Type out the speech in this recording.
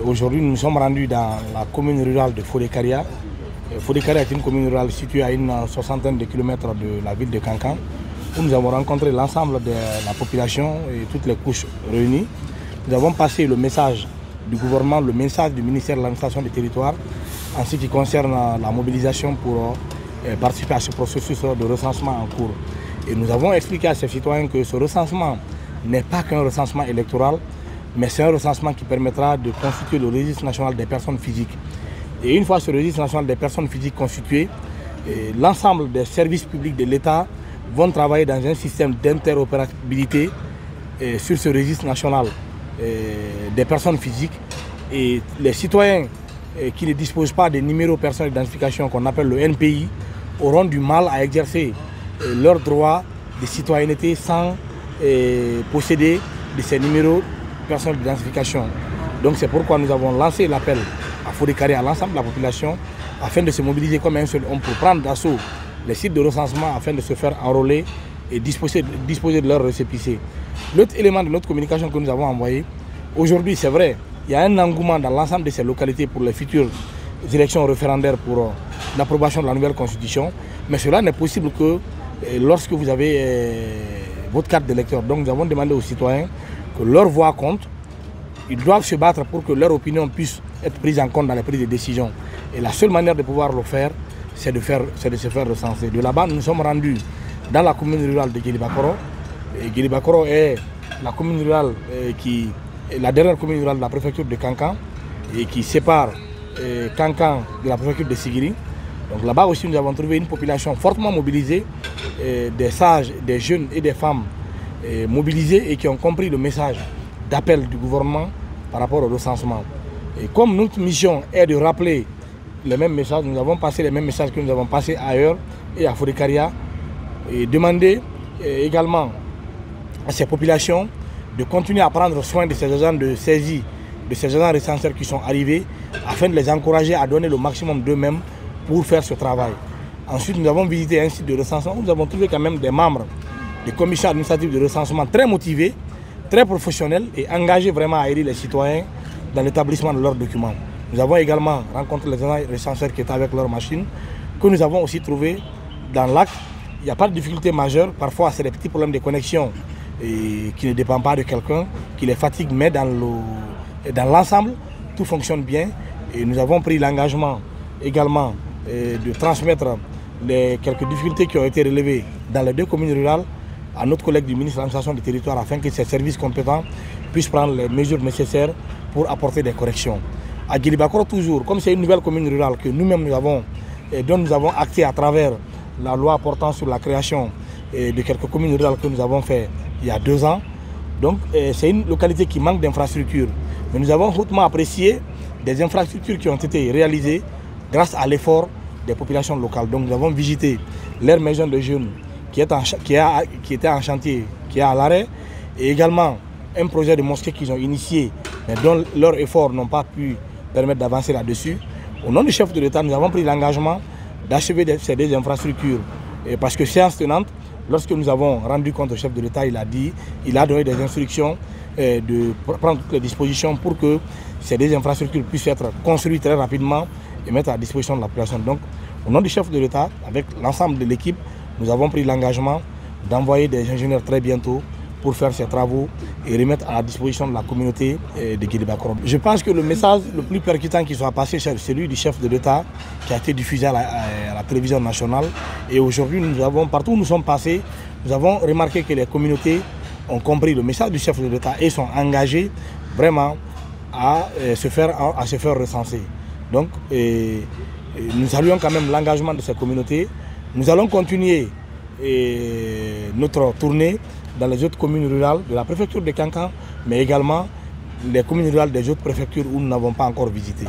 Aujourd'hui, nous sommes rendus dans la commune rurale de Fodé-Karia. Fodé-Karia est une commune rurale située à une soixantaine de kilomètres de la ville de Kankan, où nous avons rencontré l'ensemble de la population et toutes les couches réunies. Nous avons passé le message du gouvernement, le message du ministère de l'administration des territoires, en ce qui concerne la mobilisation pour participer à ce processus de recensement en cours. Et nous avons expliqué à ces citoyens que ce recensement n'est pas qu'un recensement électoral, mais c'est un recensement qui permettra de constituer le registre national des personnes physiques. Et une fois ce registre national des personnes physiques constitué, l'ensemble des services publics de l'État vont travailler dans un système d'interopérabilité sur ce registre national des personnes physiques. Et les citoyens qui ne disposent pas des numéros personnels d'identification qu'on appelle le NPI auront du mal à exercer leurs droits de citoyenneté sans posséder de ces numéros personnels d'identification. Donc c'est pourquoi nous avons lancé l'appel à Fodé-Karia, à l'ensemble de la population, afin de se mobiliser comme un seul homme pour prendre d'assaut les sites de recensement afin de se faire enrôler et disposer de leur récépissé. L'autre élément de notre communication que nous avons envoyé, aujourd'hui c'est vrai, il y a un engouement dans l'ensemble de ces localités pour les futures élections référendaires pour l'approbation de la nouvelle constitution, mais cela n'est possible que lorsque vous avez votre carte d'électeur. Donc nous avons demandé aux citoyens que leur voix compte. Ils doivent se battre pour que leur opinion puisse être prise en compte dans les prises de décision. Et la seule manière de pouvoir le faire, c'est de se faire recenser. De là-bas, nous sommes rendus dans la commune rurale de Guélibakoro. Guélibakoro est la commune rurale qui est la dernière commune rurale de la préfecture de Kankan et qui sépare Kankan de la préfecture de Sigiri. Donc là-bas aussi, nous avons trouvé une population fortement mobilisée, des sages, des jeunes et des femmes mobilisés et qui ont compris le message d'appel du gouvernement par rapport au recensement. Et comme notre mission est de rappeler les mêmes messages, nous avons passé les mêmes messages que nous avons passés ailleurs et à Fodé-Karia et demander également à ces populations de continuer à prendre soin de ces agents de saisie, de ces agents recenseurs qui sont arrivés afin de les encourager à donner le maximum d'eux-mêmes pour faire ce travail. Ensuite, nous avons visité un site de recensement où nous avons trouvé quand même des membres des commissions administratives de recensement très motivés, très professionnels et engagés vraiment à aider les citoyens dans l'établissement de leurs documents. Nous avons également rencontré les agents recenseurs qui étaient avec leurs machines, que nous avons aussi trouvé dans l'acte. Il n'y a pas de difficulté majeure, parfois c'est des petits problèmes de connexion qui ne dépendent pas de quelqu'un, qui les fatigue, mais dans l'ensemble, tout fonctionne bien. Et nous avons pris l'engagement également de transmettre les quelques difficultés qui ont été relevées dans les deux communes rurales à notre collègue du ministre de l'administration du territoire afin que ces services compétents puissent prendre les mesures nécessaires pour apporter des corrections. À Guélibakoro toujours, comme c'est une nouvelle commune rurale que nous-mêmes dont nous avons acté à travers la loi portant sur la création de quelques communes rurales que nous avons fait il y a 2 ans. Donc c'est une localité qui manque d'infrastructures. Mais nous avons hautement apprécié des infrastructures qui ont été réalisées grâce à l'effort des populations locales. Donc nous avons visité leur maison de jeunes qui était en chantier, qui est à l'arrêt, et également un projet de mosquée qu'ils ont initié, mais dont leurs efforts n'ont pas pu permettre d'avancer là-dessus. Au nom du chef de l'État, nous avons pris l'engagement d'achever ces deux infrastructures. Et parce que séance tenante, lorsque nous avons rendu compte au chef de l'État, il a donné des instructions de prendre toutes les dispositions pour que ces deux infrastructures puissent être construites très rapidement et mettre à disposition de la population. Donc, au nom du chef de l'État, avec l'ensemble de l'équipe, nous avons pris l'engagement d'envoyer des ingénieurs très bientôt pour faire ces travaux et remettre à la disposition de la communauté de Guélibakoro. Je pense que le message le plus percutant qui soit passé, c'est celui du chef de l'État qui a été diffusé à la télévision nationale. Et aujourd'hui, partout où nous sommes passés, nous avons remarqué que les communautés ont compris le message du chef de l'État et sont engagés vraiment à se faire recenser. Donc, nous saluons quand même l'engagement de ces communautés. Nous allons continuer notre tournée dans les autres communes rurales de la préfecture de Kankan, mais également les communes rurales des autres préfectures où nous n'avons pas encore visité.